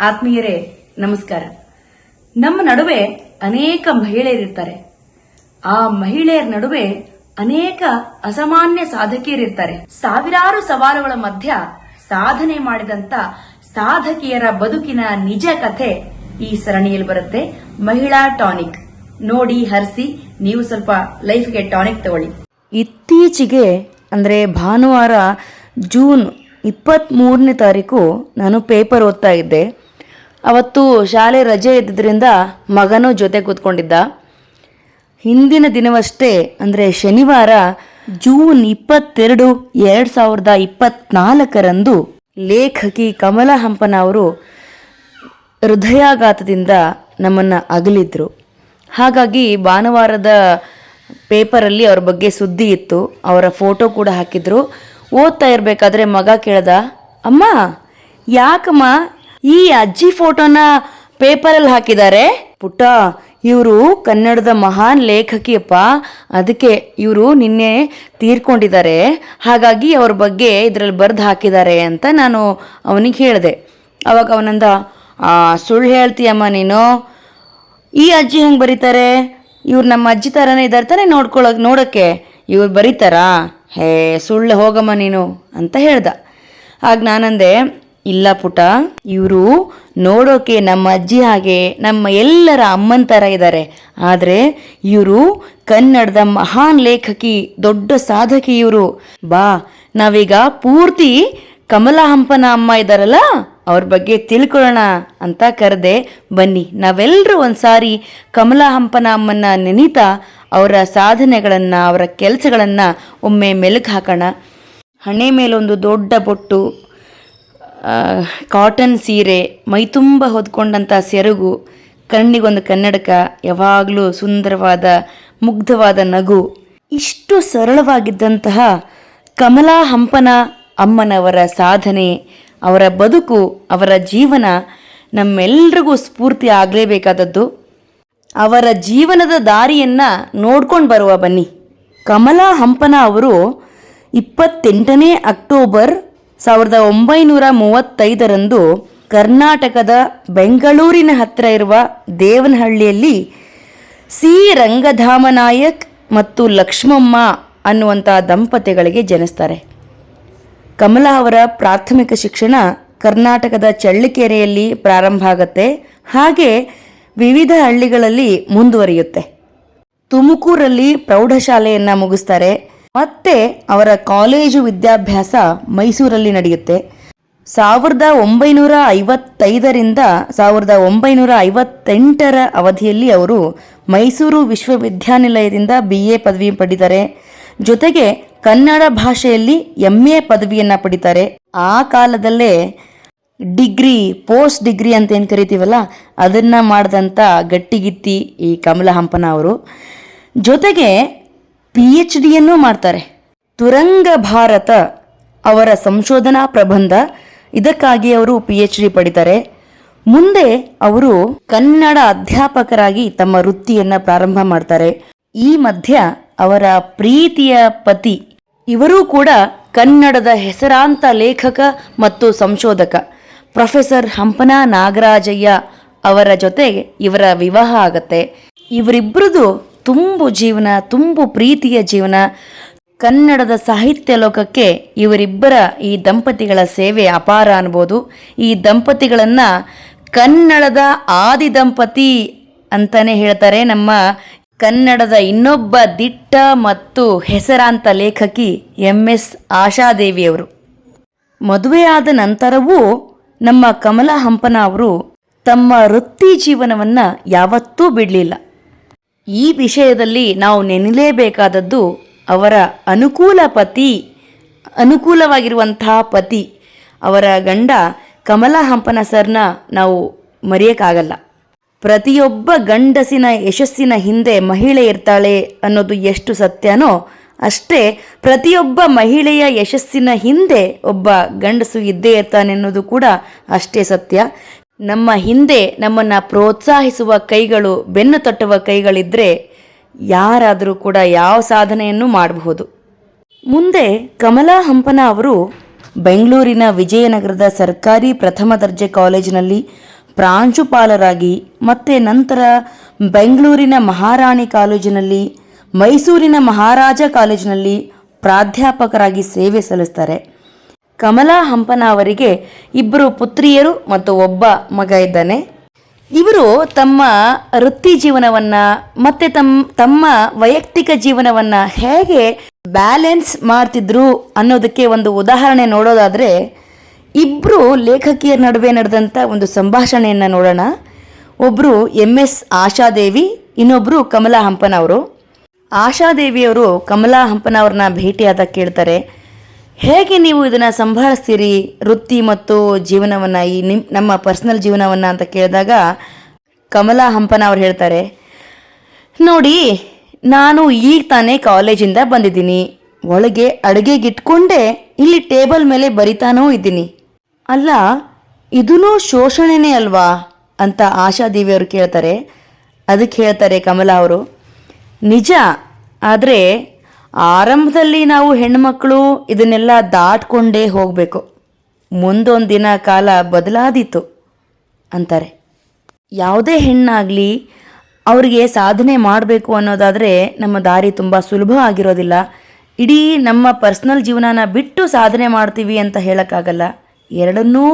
ಆತ್ಮೀಯರೇ ನಮಸ್ಕಾರ. ನಮ್ಮ ನಡುವೆ ಅನೇಕ ಮಹಿಳೆಯರಿರ್ತಾರೆ. ಆ ಮಹಿಳೆಯರ ನಡುವೆ ಅನೇಕ ಅಸಾಮಾನ್ಯ ಸಾಧಕಿಯರಿರ್ತಾರೆ. ಸಾವಿರಾರು ಸವಾಲುಗಳ ಮಧ್ಯ ಸಾಧನೆ ಮಾಡಿದಂತ ಸಾಧಕಿಯರ ಬದುಕಿನ ನಿಜ ಕಥೆ ಈ ಸರಣಿಯಲ್ಲಿ ಬರುತ್ತೆ. ಮಹಿಳಾ ಟಾನಿಕ್ ನೋಡಿ ಹರಿಸಿ, ನೀವು ಸ್ವಲ್ಪ ಲೈಫ್ಗೆ ಟಾನಿಕ್ ತಗೊಳ್ಳಿ. ಇತ್ತೀಚೆಗೆ ಅಂದ್ರೆ ಭಾನುವಾರ ಜೂನ್ 23ನೇ ತಾರೀಕು ನಾನು ಪೇಪರ್ ಓದ್ತಾ ಇದ್ದೆ. ಅವತ್ತು ಶಾಲೆ ರಜೆ ಇದ್ದಿದ್ದರಿಂದ ಮಗನೂ ಜೊತೆ ಕೂತ್ಕೊಂಡಿದ್ದ. ಹಿಂದಿನ ದಿನವಷ್ಟೇ ಅಂದರೆ ಶನಿವಾರ ಜೂನ್ 22, 2024ರಂದು ಲೇಖಕಿ ಕಮಲಾ ಹಂಪನ ಅವರು ಹೃದಯಾಘಾತದಿಂದ ನಮ್ಮನ್ನು ಅಗಲಿದ್ರು. ಹಾಗಾಗಿ ಭಾನುವಾರದ ಪೇಪರಲ್ಲಿ ಅವ್ರ ಬಗ್ಗೆ ಸುದ್ದಿ ಇತ್ತು. ಅವರ ಫೋಟೋ ಕೂಡ ಹಾಕಿದ್ರು. ಓದ್ತಾ ಇರಬೇಕಾದ್ರೆ ಮಗ ಕೇಳ್ದ, ಅಮ್ಮ ಯಾಕಮ್ಮ ಈ ಅಜ್ಜಿ ಫೋಟೋನ ಪೇಪರಲ್ಲಿ ಹಾಕಿದ್ದಾರೆ? ಪುಟ್ಟ, ಇವರು ಕನ್ನಡದ ಮಹಾನ್ ಲೇಖಕಿಯಪ್ಪ, ಅದಕ್ಕೆ ಇವರು ನಿನ್ನೆ ತೀರ್ಕೊಂಡಿದ್ದಾರೆ, ಹಾಗಾಗಿ ಅವ್ರ ಬಗ್ಗೆ ಇದರಲ್ಲಿ ಬರೆದು ಹಾಕಿದ್ದಾರೆ ಅಂತ ನಾನು ಅವನಿಗೆ ಹೇಳಿದೆ. ಅವಾಗ ಅವನಂದ, ಸುಳ್ಳು ಹೇಳ್ತೀಯಮ್ಮ ನೀನು, ಈ ಅಜ್ಜಿ ಹೆಂಗೆ ಬರೀತಾರೆ? ಇವ್ರು ನಮ್ಮ ಅಜ್ಜಿ ಥರನೇ ಇದ್ದಾರೆ ತಾನೆ ನೋಡೋಕ್ಕೆ, ಇವ್ರು ಬರೀತಾರಾ? ಹೇ ಸುಳ್ಳು ಹೋಗಮ್ಮ ನೀನು ಅಂತ ಹೇಳ್ದ. ಆಗ ನಾನಂದೆ, ಇಲ್ಲ ಪುಟ, ಇವರು ನೋಡೋಕೆ ನಮ್ಮ ಅಜ್ಜಿ ಹಾಗೆ ನಮ್ಮ ಎಲ್ಲರ ಅಮ್ಮನ ಥರ ಇದ್ದಾರೆ, ಆದರೆ ಇವರು ಕನ್ನಡದ ಮಹಾನ್ ಲೇಖಕಿ, ದೊಡ್ಡ ಸಾಧಕಿ ಇವರು. ಬಾ ನಾವೀಗ ಪೂರ್ತಿ ಕಮಲಾ ಹಂಪನ ಅಮ್ಮ ಇದ್ದಾರಲ್ಲ ಅವ್ರ ಬಗ್ಗೆ ತಿಳ್ಕೊಳ್ಳೋಣ ಅಂತ ಕರೆದೆ. ಬನ್ನಿ ನಾವೆಲ್ಲರೂ ಒಂದ್ಸಾರಿ ಕಮಲಾ ಹಂಪನ ಅಮ್ಮನ ನೆನೀತಾ ಅವರ ಸಾಧನೆಗಳನ್ನು, ಅವರ ಕೆಲಸಗಳನ್ನು ಒಮ್ಮೆ ಮೆಲುಕು ಹಾಕೋಣ. ಹಣೆ ಮೇಲೊಂದು ದೊಡ್ಡ ಬೊಟ್ಟು, ಕಾಟನ್ ಸೀರೆ, ಮೈತುಂಬ ಹೊದ್ಕೊಂಡಂಥ ಸೆರಗು, ಕಣ್ಣಿಗೊಂದು ಕನ್ನಡಕ, ಯಾವಾಗಲೂ ಸುಂದರವಾದ ಮುಗ್ಧವಾದ ನಗು. ಇಷ್ಟು ಸರಳವಾಗಿದ್ದಂತಹ ಕಮಲಾ ಹಂಪನ ಅಮ್ಮನವರ ಸಾಧನೆ, ಅವರ ಬದುಕು, ಅವರ ಜೀವನ ನಮ್ಮೆಲ್ರಿಗೂ ಸ್ಫೂರ್ತಿ ಆಗಲೇಬೇಕಾದದ್ದು. ಅವರ ಜೀವನದ ದಾರಿಯನ್ನು ನೋಡ್ಕೊಂಡು ಬರುವ ಬನ್ನಿ. ಕಮಲಾ ಹಂಪನ ಅವರು 28ನೇ ಅಕ್ಟೋಬರ್ 1935ರಂದು ಕರ್ನಾಟಕದ ಬೆಂಗಳೂರಿನ ಹತ್ತಿರ ಇರುವ ದೇವನಹಳ್ಳಿಯಲ್ಲಿ ಸಿ ರಂಗಧಾಮನಾಯಕ್ ಮತ್ತು ಲಕ್ಷ್ಮಮ್ಮ ಅನ್ನುವಂಥ ದಂಪತಿಗಳಿಗೆ ಜನಿಸ್ತಾರೆ. ಕಮಲಾ ಅವರ ಪ್ರಾಥಮಿಕ ಶಿಕ್ಷಣ ಕರ್ನಾಟಕದ ಚಳ್ಳಕೆರೆಯಲ್ಲಿ ಪ್ರಾರಂಭ ಆಗುತ್ತೆ, ಹಾಗೆ ವಿವಿಧ ಹಳ್ಳಿಗಳಲ್ಲಿ ಮುಂದುವರಿಯುತ್ತೆ. ತುಮಕೂರಲ್ಲಿ ಪ್ರೌಢಶಾಲೆಯನ್ನು ಮುಗಿಸ್ತಾರೆ. ಮತ್ತೆ ಅವರ ಕಾಲೇಜು ವಿದ್ಯಾಭ್ಯಾಸ ಮೈಸೂರಲ್ಲಿ ನಡೆಯುತ್ತೆ. 1955ರಿಂದ 1958ರ ಅವಧಿಯಲ್ಲಿ ಅವರು ಮೈಸೂರು ವಿಶ್ವವಿದ್ಯಾನಿಲಯದಿಂದ BA ಪದವಿ ಪಡಿತಾರೆ. ಜೊತೆಗೆ ಕನ್ನಡ ಭಾಷೆಯಲ್ಲಿ MA ಪದವಿಯನ್ನು ಪಡಿತಾರೆ. ಆ ಕಾಲದಲ್ಲೇ ಡಿಗ್ರಿ, ಪೋಸ್ಟ್ ಡಿಗ್ರಿ ಅಂತ ಏನು ಕರಿತೀವಲ್ಲ, ಅದನ್ನು ಮಾಡಿದಂಥ ಗಟ್ಟಿಗಿತ್ತಿ ಈ ಕಮಲಾ ಹಂಪನ ಅವರು. ಜೊತೆಗೆ PhDಯನ್ನು ಮಾಡ್ತಾರೆ. ತುರಂಗ ಭಾರತ ಅವರ ಸಂಶೋಧನಾ ಪ್ರಬಂಧ, ಇದಕ್ಕಾಗಿ ಅವರು PhD ಪಡಿತಾರೆ. ಮುಂದೆ ಅವರು ಕನ್ನಡ ಅಧ್ಯಾಪಕರಾಗಿ ತಮ್ಮ ವೃತ್ತಿಯನ್ನು ಪ್ರಾರಂಭ ಮಾಡ್ತಾರೆ. ಈ ಮಧ್ಯ ಅವರ ಪ್ರೀತಿಯ ಪತಿ, ಇವರೂ ಕೂಡ ಕನ್ನಡದ ಹೆಸರಾಂತ ಲೇಖಕ ಮತ್ತು ಸಂಶೋಧಕ ಪ್ರೊಫೆಸರ್ ಹಂಪನಾ ನಾಗರಾಜಯ್ಯ ಅವರ ಜೊತೆ ಇವರ ವಿವಾಹ ಆಗತ್ತೆ. ಇವರಿಬ್ಬರದು ತುಂಬು ಜೀವನ, ತುಂಬು ಪ್ರೀತಿಯ ಜೀವನ. ಕನ್ನಡದ ಸಾಹಿತ್ಯ ಲೋಕಕ್ಕೆ ಇವರಿಬ್ಬರ ಈ ದಂಪತಿಗಳ ಸೇವೆ ಅಪಾರ ಅನ್ಬೋದು. ಈ ದಂಪತಿಗಳನ್ನು ಕನ್ನಡದ ಆದಿ ದಂಪತಿ ಅಂತಾನೆ ಹೇಳ್ತಾರೆ. ನಮ್ಮ ಕನ್ನಡದ ಇನ್ನೊಬ್ಬ ದಿಟ್ಟ ಮತ್ತು ಹೆಸರಾಂತ ಲೇಖಕಿ MS ಆಶಾದೇವಿಯವರು. ಮದುವೆಯಾದ ನಂತರವೂ ನಮ್ಮ ಕಮಲಾ ಹಂಪನ ಅವರು ತಮ್ಮ ವೃತ್ತಿ ಜೀವನವನ್ನು ಯಾವತ್ತೂ ಬಿಡಲಿಲ್ಲ. ಈ ವಿಷಯದಲ್ಲಿ ನಾವು ನೆನಲೇಬೇಕಾದದ್ದು ಅವರ ಅನುಕೂಲವಾಗಿರುವಂತಹ ಪತಿ, ಅವರ ಗಂಡ ಕಮಲಾ ಹಂಪನ ಸರ್ನ ನಾವು ಮರೆಯೋಕ್ಕಾಗಲ್ಲ. ಪ್ರತಿಯೊಬ್ಬ ಗಂಡಸಿನ ಯಶಸ್ಸಿನ ಹಿಂದೆ ಮಹಿಳೆ ಇರ್ತಾಳೆ ಅನ್ನೋದು ಎಷ್ಟು ಸತ್ಯನೋ, ಅಷ್ಟೇ ಪ್ರತಿಯೊಬ್ಬ ಮಹಿಳೆಯ ಯಶಸ್ಸಿನ ಹಿಂದೆ ಒಬ್ಬ ಗಂಡಸು ಇದ್ದೇ ಇರ್ತಾನೆ ಅನ್ನೋದು ಕೂಡ ಅಷ್ಟೇ ಸತ್ಯ. ನಮ್ಮ ಹಿಂದೆ ನಮ್ಮನ್ನು ಪ್ರೋತ್ಸಾಹಿಸುವ ಕೈಗಳು, ಬೆನ್ನು ತಟ್ಟುವ ಕೈಗಳಿದ್ದರೆ ಯಾರಾದರೂ ಕೂಡ ಯಾವ ಸಾಧನೆಯನ್ನು ಮಾಡಬಹುದು. ಮುಂದೆ ಕಮಲಾ ಹಂಪನ ಅವರು ಬೆಂಗಳೂರಿನ ವಿಜಯನಗರದ ಸರ್ಕಾರಿ ಪ್ರಥಮ ದರ್ಜೆ ಕಾಲೇಜಿನಲ್ಲಿ ಪ್ರಾಂಶುಪಾಲರಾಗಿ ಮತ್ತು ನಂತರ ಬೆಂಗಳೂರಿನ ಮಹಾರಾಣಿ ಕಾಲೇಜಿನಲ್ಲಿ, ಮೈಸೂರಿನ ಮಹಾರಾಜ ಕಾಲೇಜಿನಲ್ಲಿ ಪ್ರಾಧ್ಯಾಪಕರಾಗಿ ಸೇವೆ ಸಲ್ಲಿಸ್ತಾರೆ. ಕಮಲಾ ಹಂಪನ ಅವರಿಗೆ 2 ಪುತ್ರಿಯರು ಮತ್ತು ಒಬ್ಬ ಮಗ ಇದ್ದಾನೆ. ಇವರು ತಮ್ಮ ವೃತ್ತಿ ಜೀವನವನ್ನು ಮತ್ತು ತಮ್ಮ ವೈಯಕ್ತಿಕ ಜೀವನವನ್ನು ಹೇಗೆ ಬ್ಯಾಲೆನ್ಸ್ ಮಾಡ್ತಿದ್ರು ಅನ್ನೋದಕ್ಕೆ ಒಂದು ಉದಾಹರಣೆ ನೋಡೋದಾದರೆ, 2 ಲೇಖಕಿಯರ ನಡುವೆ ನಡೆದಂಥ ಒಂದು ಸಂಭಾಷಣೆಯನ್ನು ನೋಡೋಣ. ಒಬ್ಬರು MS ಆಶಾದೇವಿ, ಇನ್ನೊಬ್ಬರು ಕಮಲಾ ಹಂಪನವರು. ಆಶಾದೇವಿಯವರು ಕಮಲಾ ಹಂಪನವ್ರನ್ನ ಭೇಟಿಯಾದ ಕೇಳ್ತಾರೆ, ಹೇಗೆ ನೀವು ಇದನ್ನು ಸಂಭಾಳಿಸ್ತೀರಿ ವೃತ್ತಿ ಮತ್ತು ಜೀವನವನ್ನು, ಈ ನಮ್ಮ ಪರ್ಸ್ನಲ್ ಜೀವನವನ್ನು ಅಂತ ಕೇಳಿದಾಗ ಕಮಲಾ ಹಂಪನವ್ರು ಹೇಳ್ತಾರೆ, ನೋಡಿ ನಾನು ಈಗ ತಾನೇ ಕಾಲೇಜಿಂದ ಬಂದಿದ್ದೀನಿ, ಒಳಗೆ ಅಡುಗೆಗಿಟ್ಕೊಂಡೆ ಇಲ್ಲಿ ಟೇಬಲ್ ಮೇಲೆ ಬರಿತಾನೂ ಇದ್ದೀನಿ. ಅಲ್ಲ, ಇದೂ ಶೋಷಣೆನೇ ಅಲ್ವಾ ಅಂತ ಆಶಾದೇವಿಯವರು ಕೇಳ್ತಾರೆ. ಅದಕ್ಕೆ ಹೇಳ್ತಾರೆ ಕಮಲಾ ಅವರು, ನಿಜ, ಆದರೆ ಆರಂಭದಲ್ಲಿ ನಾವು ಹೆಣ್ಣುಮಕ್ಕಳು ಇದನ್ನೆಲ್ಲ ದಾಟ್ಕೊಂಡೇ ಹೋಗಬೇಕು, ಮುಂದೊಂದು ದಿನ ಕಾಲ ಬದಲಾದೀತು ಅಂತಾರೆ. ಯಾವುದೇ ಹೆಣ್ಣಾಗಲಿ ಅವರಿಗೆ ಸಾಧನೆ ಮಾಡಬೇಕು ಅನ್ನೋದಾದರೆ ನಮ್ಮ ದಾರಿ ತುಂಬ ಸುಲಭ ಆಗಿರೋದಿಲ್ಲ. ಇಡೀ ನಮ್ಮ ಪರ್ಸ್ನಲ್ ಜೀವನನ ಬಿಟ್ಟು ಸಾಧನೆ ಮಾಡ್ತೀವಿ ಅಂತ ಹೇಳೋಕ್ಕಾಗಲ್ಲ. ಎರಡನ್ನೂ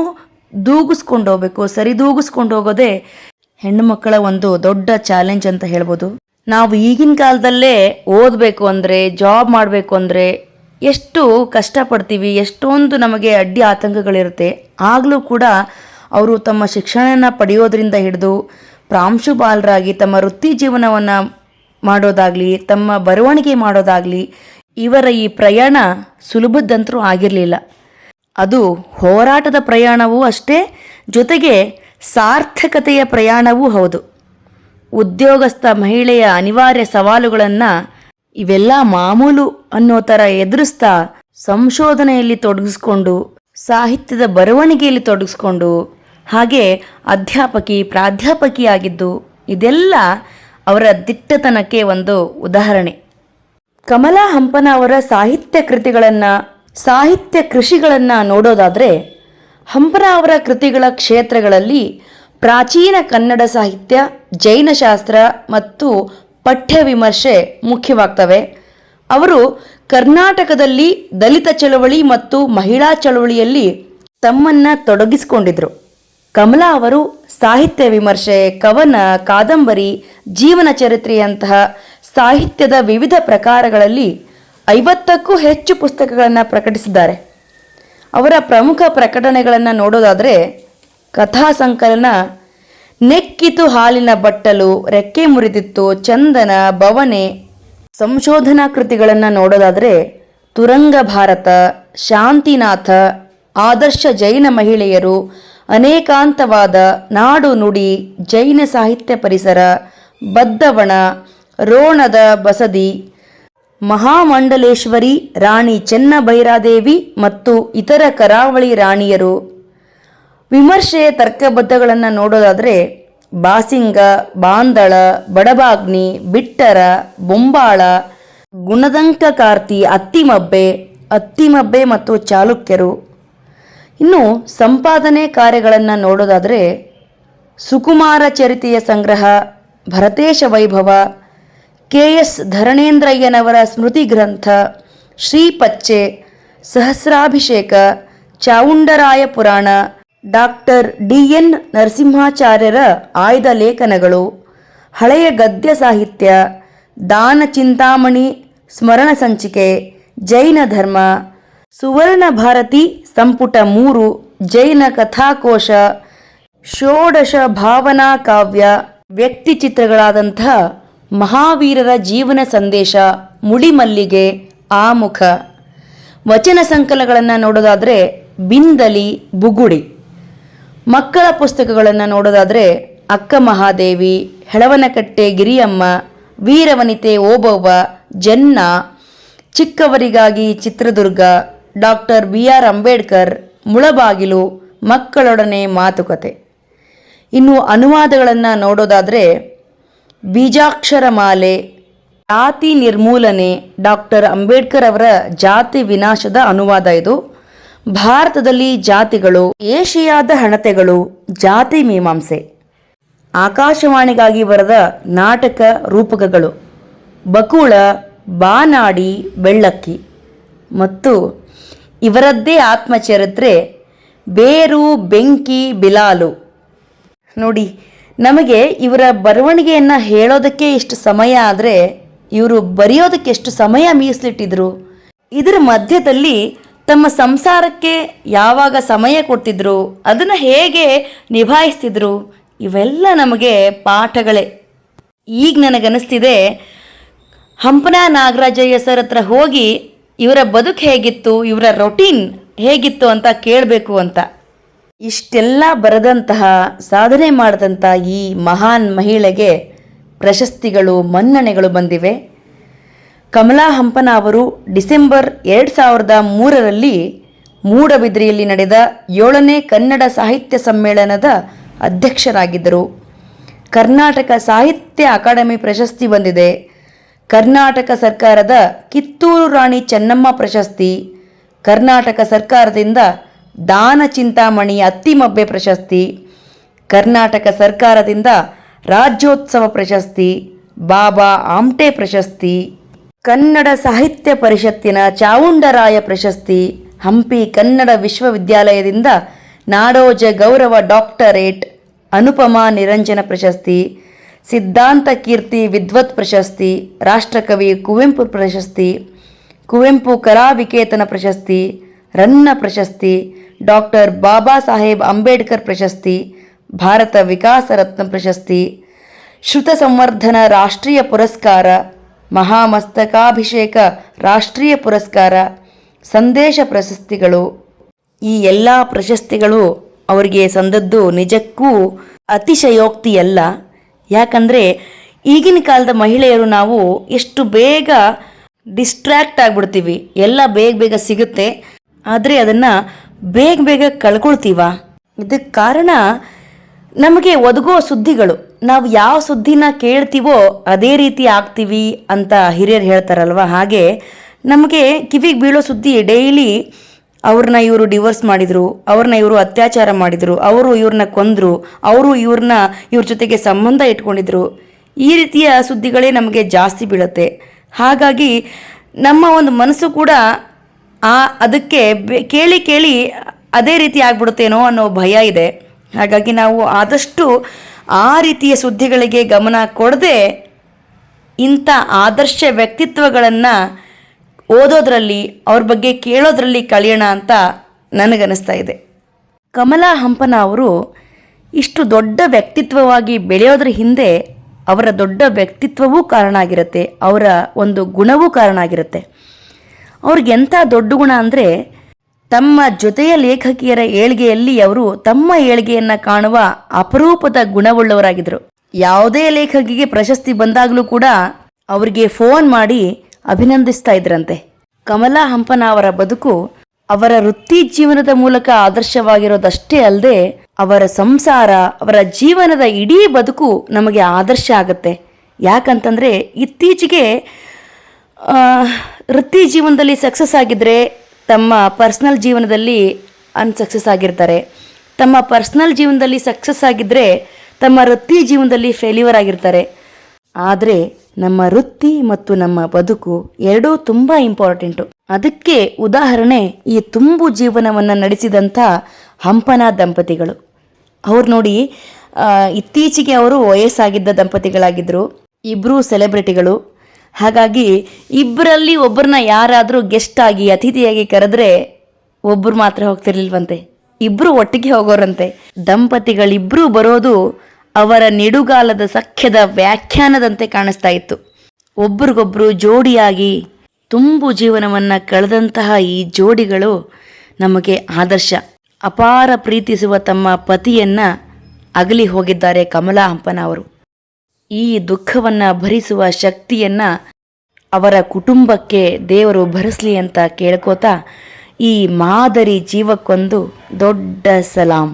ದೂಗಿಸ್ಕೊಂಡು ಹೋಗಬೇಕು, ಸರಿದೂಗಿಸ್ಕೊಂಡು ಹೋಗೋದೇ ಹೆಣ್ಣು ಮಕ್ಕಳ ಒಂದು ದೊಡ್ಡ ಚಾಲೆಂಜ್ ಅಂತ ಹೇಳ್ಬೋದು. ನಾವು ಈಗಿನ ಕಾಲದಲ್ಲೇ ಓದಬೇಕು ಅಂದರೆ, ಜಾಬ್ ಮಾಡಬೇಕು ಅಂದರೆ ಎಷ್ಟು ಕಷ್ಟಪಡ್ತೀವಿ, ಎಷ್ಟೊಂದು ನಮಗೆ ಅಡ್ಡಿ ಆತಂಕಗಳಿರುತ್ತೆ. ಆಗಲೂ ಕೂಡ ಅವರು ತಮ್ಮ ಶಿಕ್ಷಣನ ಪಡೆಯೋದ್ರಿಂದ ಹಿಡಿದು ಪ್ರಾಂಶುಪಾಲರಾಗಿ ತಮ್ಮ ವೃತ್ತಿ ಜೀವನವನ್ನು ಮಾಡೋದಾಗಲಿ, ತಮ್ಮ ಬರವಣಿಗೆ ಮಾಡೋದಾಗಲಿ, ಇವರ ಈ ಪ್ರಯಾಣ ಸುಲಭದಂತರೂ ಆಗಿರಲಿಲ್ಲ. ಅದು ಹೋರಾಟದ ಪ್ರಯಾಣವೂ ಅಷ್ಟೇ, ಜೊತೆಗೆ ಸಾರ್ಥಕತೆಯ ಪ್ರಯಾಣವೂ ಹೌದು. ಉದ್ಯೋಗಸ್ಥ ಮಹಿಳೆಯ ಅನಿವಾರ್ಯ ಸವಾಲುಗಳನ್ನು ಇವೆಲ್ಲ ಮಾಮೂಲು ಅನ್ನೋ ಥರ ಎದುರಿಸ್ತಾ ಸಂಶೋಧನೆಯಲ್ಲಿ ತೊಡಗಿಸ್ಕೊಂಡು, ಸಾಹಿತ್ಯದ ಬರವಣಿಗೆಯಲ್ಲಿ ತೊಡಗಿಸ್ಕೊಂಡು, ಹಾಗೆ ಪ್ರಾಧ್ಯಾಪಕಿಯಾಗಿದ್ದು, ಇದೆಲ್ಲ ಅವರ ದಿಟ್ಟತನಕ್ಕೆ ಒಂದು ಉದಾಹರಣೆ. ಕಮಲಾ ಹಂಪನ ಅವರ ಸಾಹಿತ್ಯ ಕೃಷಿಗಳನ್ನು ನೋಡೋದಾದರೆ, ಹಂಪನ ಅವರ ಕೃತಿಗಳ ಕ್ಷೇತ್ರಗಳಲ್ಲಿ ಪ್ರಾಚೀನ ಕನ್ನಡ ಸಾಹಿತ್ಯ, ಜೈನಶಾಸ್ತ್ರ ಮತ್ತು ಪಠ್ಯ ವಿಮರ್ಶೆ ಮುಖ್ಯವಾಗ್ತವೆ. ಅವರು ಕರ್ನಾಟಕದಲ್ಲಿ ದಲಿತ ಚಳವಳಿ ಮತ್ತು ಮಹಿಳಾ ಚಳವಳಿಯಲ್ಲಿ ತಮ್ಮನ್ನು ತೊಡಗಿಸಿಕೊಂಡಿದ್ರು. ಕಮಲಾ ಅವರು ಸಾಹಿತ್ಯ ವಿಮರ್ಶೆ, ಕವನ, ಕಾದಂಬರಿ, ಜೀವನ ಚರಿತ್ರೆಯಂತಹ ಸಾಹಿತ್ಯದ ವಿವಿಧ ಪ್ರಕಾರಗಳಲ್ಲಿ 50ಕ್ಕೂ ಹೆಚ್ಚು ಪುಸ್ತಕಗಳನ್ನು ಪ್ರಕಟಿಸಿದ್ದಾರೆ. ಅವರ ಪ್ರಮುಖ ಪ್ರಕಟಣೆಗಳನ್ನು ನೋಡೋದಾದರೆ, ಕಥಾ ಸಂಕಲನ ನೆಕ್ಕಿತು ಹಾಲಿನ ಬಟ್ಟಲು, ರೆಕ್ಕೆ ಮುರಿದಿತ್ತು, ಚಂದನ, ಬವಣೆ. ಸಂಶೋಧನಾ ಕೃತಿಗಳನ್ನು ನೋಡೋದಾದರೆ ತುರಂಗ ಭಾರತ, ಶಾಂತಿನಾಥ, ಆದರ್ಶ ಜೈನ ಮಹಿಳೆಯರು, ಅನೇಕಾಂತವಾದ, ನಾಡು ನುಡಿ, ಜೈನ ಸಾಹಿತ್ಯ ಪರಿಸರ, ಬದ್ದವಣ, ರೋಣದ ಬಸದಿ, ಮಹಾಮಂಡಲೇಶ್ವರಿ, ರಾಣಿ ಚೆನ್ನಭೈರಾದೇವಿ ಮತ್ತು ಇತರ ಕರಾವಳಿ ರಾಣಿಯರು. ವಿಮರ್ಶೆಯ ತರ್ಕಬದ್ಧಗಳನ್ನು ನೋಡೋದಾದರೆ ಬಾಸಿಂಗ, ಬಾಂದಳ, ಬಡಬಾಗ್ನಿ, ಬಿಟ್ಟರ, ಬೊಂಬಾಳ, ಗುಣದಂಕಕಾರ್ತಿ, ಅತ್ತಿಮಬ್ಬೆ ಮತ್ತು ಚಾಲುಕ್ಯರು. ಇನ್ನು ಸಂಪಾದನೆ ಕಾರ್ಯಗಳನ್ನು ನೋಡೋದಾದರೆ ಸುಕುಮಾರ ಚರಿತೆಯ ಸಂಗ್ರಹ, ಭರತೇಶ ವೈಭವ, KS ಧರಣೇಂದ್ರಯ್ಯನವರ ಸ್ಮೃತಿ ಗ್ರಂಥ, ಶ್ರೀಪಚ್ಚೆ, ಸಹಸ್ರಾಭಿಷೇಕ, ಚಾವುಂಡರಾಯ ಪುರಾಣ, ಡಾಕ್ಟರ್ DN ನರಸಿಂಹಾಚಾರ್ಯರ ಆಯ್ದ ಲೇಖನಗಳು, ಹಳೆಯ ಗದ್ಯ ಸಾಹಿತ್ಯ, ದಾನ ಚಿಂತಾಮಣಿ, ಸ್ಮರಣ ಸಂಚಿಕೆ, ಜೈನ ಧರ್ಮ, ಸುವರ್ಣ ಭಾರತಿ ಸಂಪುಟ 3, ಜೈನ ಕಥಾಕೋಶ, ಷೋಡಶ ಭಾವನಾ ಕಾವ್ಯ, ವ್ಯಕ್ತಿ ಚಿತ್ರಗಳಾದಂತಹ ಮಹಾವೀರರ ಜೀವನ ಸಂದೇಶ, ಮುಳಿಮಲ್ಲಿಗೆ, ಆಮುಖ. ವಚನ ಸಂಕಲನಗಳನ್ನು ನೋಡೋದಾದರೆ ಬಿಂದಲಿ, ಬುಗುಡಿ. ಮಕ್ಕಳ ಪುಸ್ತಕಗಳನ್ನು ನೋಡೋದಾದರೆ ಅಕ್ಕ ಮಹಾದೇವಿ, ಹೆಳವನಕಟ್ಟೆ ಗಿರಿಯಮ್ಮ, ವೀರವನಿತೆ ಓಬವ್ವ, ಜನ್ನ, ಚಿಕ್ಕವರಿಗಾಗಿ ಚಿತ್ರದುರ್ಗ, ಡಾಕ್ಟರ್ BR ಅಂಬೇಡ್ಕರ್, ಮುಳಬಾಗಿಲು, ಮಕ್ಕಳೊಡನೆ ಮಾತುಕತೆ. ಇನ್ನು ಅನುವಾದಗಳನ್ನು ನೋಡೋದಾದರೆ ಬೀಜಾಕ್ಷರ ಮಾಲೆ, ಜಾತಿ ನಿರ್ಮೂಲನೆ, ಡಾಕ್ಟರ್ ಅಂಬೇಡ್ಕರ್ ಅವರ ಜಾತಿ ವಿನಾಶದ ಅನುವಾದ ಇದು. ಭಾರತದಲ್ಲಿ ಜಾತಿಗಳು, ಏಷಿಯಾದ ಹಣತೆಗಳು, ಜಾತಿ ಮೀಮಾಂಸೆ, ಆಕಾಶವಾಣಿಗಾಗಿ ಬರೆದ ನಾಟಕ ರೂಪಕಗಳು, ಬಕುಳ, ಬಾನಾಡಿ, ಬೆಳ್ಳಕ್ಕಿ ಮತ್ತು ಇವರದ್ದೇ ಆತ್ಮಚರಿತ್ರೆ ಬೇರು, ಬೆಂಕಿ, ಬಿಲಾಲು. ನೋಡಿ, ನಮಗೆ ಇವರ ಬರವಣಿಗೆಯನ್ನು ಹೇಳೋದಕ್ಕೆ ಇಷ್ಟು ಸಮಯ ಆದರೆ ಇವರು ಬರೆಯೋದಕ್ಕೆ ಎಷ್ಟು ಸಮಯ ಮೀಸಲಿಟ್ಟಿದ್ರು. ಇದರ ಮಧ್ಯದಲ್ಲಿ ತಮ್ಮ ಸಂಸಾರಕ್ಕೆ ಯಾವಾಗ ಸಮಯ ಕೊಡ್ತಿದ್ರು, ಅದನ್ನು ಹೇಗೆ ನಿಭಾಯಿಸ್ತಿದ್ರು, ಇವೆಲ್ಲ ನಮಗೆ ಪಾಠಗಳೇ. ಈಗ ನನಗನ್ನಿಸ್ತಿದೆ ಹಂಪನ ನಾಗರಾಜಯ್ಯ ಸರ್ ಹತ್ರ ಹೋಗಿ ಇವರ ಬದುಕು ಹೇಗಿತ್ತು, ಇವರ ರೊಟೀನ್ ಹೇಗಿತ್ತು ಅಂತ ಕೇಳಬೇಕು ಅಂತ. ಇಷ್ಟೆಲ್ಲ ಬರೆದಂತಹ, ಸಾಧನೆ ಮಾಡಿದಂಥ ಈ ಮಹಾನ್ ಮಹಿಳೆಗೆ ಪ್ರಶಸ್ತಿಗಳು, ಮನ್ನಣೆಗಳು ಬಂದಿವೆ. ಕಮಲಾ ಹಂಪನ ಅವರು ಡಿಸೆಂಬರ್ 2003ರಲ್ಲಿ ಮೂಡಬಿದ್ರಿಯಲ್ಲಿ ನಡೆದ 7ನೇ ಕನ್ನಡ ಸಾಹಿತ್ಯ ಸಮ್ಮೇಳನದ ಅಧ್ಯಕ್ಷರಾಗಿದ್ದರು. ಕರ್ನಾಟಕ ಸಾಹಿತ್ಯ ಅಕಾಡೆಮಿ ಪ್ರಶಸ್ತಿ ಬಂದಿದೆ. ಕರ್ನಾಟಕ ಸರ್ಕಾರದ ಕಿತ್ತೂರು ರಾಣಿ ಚೆನ್ನಮ್ಮ ಪ್ರಶಸ್ತಿ, ಕರ್ನಾಟಕ ಸರ್ಕಾರದಿಂದ ದಾನ ಚಿಂತಾಮಣಿ ಅತ್ತಿಮಬ್ಬೆ ಪ್ರಶಸ್ತಿ, ಕರ್ನಾಟಕ ಸರ್ಕಾರದಿಂದ ರಾಜ್ಯೋತ್ಸವ ಪ್ರಶಸ್ತಿ, ಬಾಬಾ ಆಮ್ಟೆ ಪ್ರಶಸ್ತಿ, ಕನ್ನಡ ಸಾಹಿತ್ಯ ಪರಿಷತ್ತಿನ ಚಾವುಂಡರಾಯ ಪ್ರಶಸ್ತಿ, ಹಂಪಿ ಕನ್ನಡ ವಿಶ್ವವಿದ್ಯಾಲಯದಿಂದ ನಾಡೋಜ ಗೌರವ ಡಾಕ್ಟರೇಟ್, ಅನುಪಮಾ ನಿರಂಜನ ಪ್ರಶಸ್ತಿ, ಸಿದ್ಧಾಂತ ಕೀರ್ತಿ ವಿದ್ವತ್ ಪ್ರಶಸ್ತಿ, ರಾಷ್ಟ್ರಕವಿ ಕುವೆಂಪು ಪ್ರಶಸ್ತಿ, ಕುವೆಂಪು ಕಲಾವಿಕೇತನ ಪ್ರಶಸ್ತಿ, ರನ್ನ ಪ್ರಶಸ್ತಿ, ಡಾಕ್ಟರ್ ಬಾಬಾ ಸಾಹೇಬ್ ಅಂಬೇಡ್ಕರ್ ಪ್ರಶಸ್ತಿ, ಭಾರತ ವಿಕಾಸ ರತ್ನ ಪ್ರಶಸ್ತಿ, ಶ್ರುತ ಸಂವರ್ಧನ ರಾಷ್ಟ್ರೀಯ ಪುರಸ್ಕಾರ, ಮಹಾಮಸ್ತಕಾಭಿಷೇಕ ರಾಷ್ಟ್ರೀಯ ಪುರಸ್ಕಾರ, ಸಂದೇಶ ಪ್ರಶಸ್ತಿಗಳು. ಈ ಎಲ್ಲ ಪ್ರಶಸ್ತಿಗಳು ಅವರಿಗೆ ಸಂದದ್ದು ನಿಜಕ್ಕೂ ಅತಿಶಯೋಕ್ತಿಯಲ್ಲ. ಯಾಕಂದರೆ ಈಗಿನ ಕಾಲದ ಮಹಿಳೆಯರು ನಾವು ಎಷ್ಟು ಬೇಗ ಡಿಸ್ಟ್ರ್ಯಾಕ್ಟ್ ಆಗಿಬಿಡ್ತೀವಿ. ಎಲ್ಲ ಬೇಗ ಬೇಗ ಸಿಗುತ್ತೆ, ಆದರೆ ಅದನ್ನು ಬೇಗ ಬೇಗ ಕಳ್ಕೊಳ್ತೀವ. ಇದಕ್ಕೆ ಕಾರಣ ನಮಗೆ ಒದಗೋ ಸುದ್ದಿಗಳು. ನಾವು ಯಾವ ಸುದ್ದಿನ ಕೇಳ್ತೀವೋ ಅದೇ ರೀತಿ ಆಗ್ತೀವಿ ಅಂತ ಹಿರಿಯರು ಹೇಳ್ತಾರಲ್ವ. ಹಾಗೆ ನಮಗೆ ಕಿವಿಗೆ ಬೀಳೋ ಸುದ್ದಿ ಡೈಲಿ ಅವ್ರನ್ನ ಇವರು ಡಿವೋರ್ಸ್ ಮಾಡಿದರು, ಅವ್ರನ್ನ ಇವರು ಅತ್ಯಾಚಾರ ಮಾಡಿದರು, ಅವರು ಇವ್ರನ್ನ ಕೊಂದರು, ಅವರು ಇವ್ರ ಜೊತೆಗೆ ಸಂಬಂಧ ಇಟ್ಕೊಂಡಿದ್ರು, ಈ ರೀತಿಯ ಸುದ್ದಿಗಳೇ ನಮಗೆ ಜಾಸ್ತಿ ಬೀಳುತ್ತೆ. ಹಾಗಾಗಿ ನಮ್ಮ ಒಂದು ಮನಸ್ಸು ಕೂಡ ಅದಕ್ಕೆ ಕೇಳಿ ಕೇಳಿ ಅದೇ ರೀತಿ ಆಗ್ಬಿಡುತ್ತೇನೋ ಅನ್ನೋ ಭಯ ಇದೆ. ಹಾಗಾಗಿ ನಾವು ಆದಷ್ಟು ಆ ರೀತಿಯ ಸುದ್ದಿಗಳಿಗೆ ಗಮನ ಕೊಡದೆ ಇಂಥ ಆದರ್ಶ ವ್ಯಕ್ತಿತ್ವಗಳನ್ನು ಓದೋದ್ರಲ್ಲಿ, ಅವ್ರ ಬಗ್ಗೆ ಕೇಳೋದ್ರಲ್ಲಿ ಕಳೆಯೋಣ ಅಂತ ನನಗನ್ನಿಸ್ತಾ ಇದೆ. ಕಮಲಾ ಹಂಪನ ಅವರು ಇಷ್ಟು ದೊಡ್ಡ ವ್ಯಕ್ತಿತ್ವವಾಗಿ ಬೆಳೆಯೋದ್ರ ಹಿಂದೆ ಅವರ ದೊಡ್ಡ ವ್ಯಕ್ತಿತ್ವವೂ ಕಾರಣ ಆಗಿರುತ್ತೆ, ಅವರ ಒಂದು ಗುಣವೂ ಕಾರಣ ಆಗಿರುತ್ತೆ. ಅವ್ರಿಗೆ ಎಂಥ ದೊಡ್ಡ ಗುಣ ಅಂದರೆ, ತಮ್ಮ ಜೊತೆಯ ಲೇಖಕಿಯರ ಏಳಿಗೆಯಲ್ಲಿ ಅವರು ತಮ್ಮ ಏಳಿಗೆಯನ್ನು ಕಾಣುವ ಅಪರೂಪದ ಗುಣವುಳ್ಳವರಾಗಿದ್ದರು. ಯಾವುದೇ ಲೇಖಕಿಗೆ ಪ್ರಶಸ್ತಿ ಬಂದಾಗಲೂ ಕೂಡ ಅವರಿಗೆ ಫೋನ್ ಮಾಡಿ ಅಭಿನಂದಿಸ್ತಾ ಇದ್ರಂತೆ. ಕಮಲಾ ಹಂಪನ ಅವರ ಬದುಕು ಅವರ ವೃತ್ತಿ ಜೀವನದ ಮೂಲಕ ಆದರ್ಶವಾಗಿರೋದಷ್ಟೇ ಅಲ್ಲದೆ ಅವರ ಸಂಸಾರ, ಅವರ ಜೀವನದ ಇಡೀ ಬದುಕು ನಮಗೆ ಆದರ್ಶ ಆಗುತ್ತೆ. ಯಾಕಂತಂದರೆ ಇತ್ತೀಚೆಗೆ ವೃತ್ತಿ ಜೀವನದಲ್ಲಿ ಸಕ್ಸಸ್ ಆಗಿದ್ದರೆ ತಮ್ಮ ಪರ್ಸ್ನಲ್ ಜೀವನದಲ್ಲಿ ಅನ್ಸಕ್ಸಸ್ ಆಗಿರ್ತಾರೆ, ತಮ್ಮ ಪರ್ಸ್ನಲ್ ಜೀವನದಲ್ಲಿ ಸಕ್ಸಸ್ ಆಗಿದ್ದರೆ ತಮ್ಮ ವೃತ್ತಿ ಜೀವನದಲ್ಲಿ ಫೇಲ್ಯೂರ್ ಆಗಿರ್ತಾರೆ. ಆದರೆ ನಮ್ಮ ವೃತ್ತಿ ಮತ್ತು ನಮ್ಮ ಬದುಕು ಎರಡೂ ತುಂಬ ಇಂಪಾರ್ಟೆಂಟು. ಅದಕ್ಕೆ ಉದಾಹರಣೆ ಈ ತುಂಬು ಜೀವನವನ್ನು ನಡೆಸಿದಂಥ ಹಂಪನ ದಂಪತಿಗಳು. ಅವ್ರು ನೋಡಿ, ಇತ್ತೀಚೆಗೆ ಅವರು ವಯಸ್ಸಾಗಿದ್ದ ದಂಪತಿಗಳಾಗಿದ್ದರು, ಇಬ್ಬರೂ ಸೆಲೆಬ್ರಿಟಿಗಳು. ಹಾಗಾಗಿ ಇಬ್ಬರಲ್ಲಿ ಒಬ್ಬರನ್ನ ಯಾರಾದರೂ ಗೆಸ್ಟ್ ಆಗಿ ಅತಿಥಿಯಾಗಿ ಕರೆದ್ರೆ ಒಬ್ಬರು ಮಾತ್ರ ಹೋಗ್ತಿರ್ಲಿಲ್ವಂತೆ, ಇಬ್ಬರು ಒಟ್ಟಿಗೆ ಹೋಗೋರಂತೆ. ದಂಪತಿಗಳಿಬ್ಬರೂ ಬರೋದು ಅವರ ನಿಡುಗಾಲದ ಸಖ್ಯದ ವ್ಯಾಖ್ಯಾನದಂತೆ ಕಾಣಿಸ್ತಾ ಇತ್ತು. ಒಬ್ರಿಗೊಬ್ಬರು ಜೋಡಿಯಾಗಿ ತುಂಬು ಜೀವನವನ್ನು ಕಳೆದಂತಹ ಈ ಜೋಡಿಗಳು ನಮಗೆ ಆದರ್ಶ. ಅಪಾರ ಪ್ರೀತಿಸುವ ತಮ್ಮ ಪತಿಯನ್ನು ಅಗಲಿ ಹೋಗಿದ್ದಾರೆ ಕಮಲಾ ಹಂಪನ ಅವರು. ಈ ದುಃಖವನ್ನು ಭರಿಸುವ ಶಕ್ತಿಯನ್ನು ಅವರ ಕುಟುಂಬಕ್ಕೆ ದೇವರು ಭರಿಸಲಿ ಅಂತ ಕೇಳ್ಕೋತಾ ಈ ಮಾದರಿ ಜೀವಕ್ಕೊಂದು ದೊಡ್ಡ ಸಲಾಂ.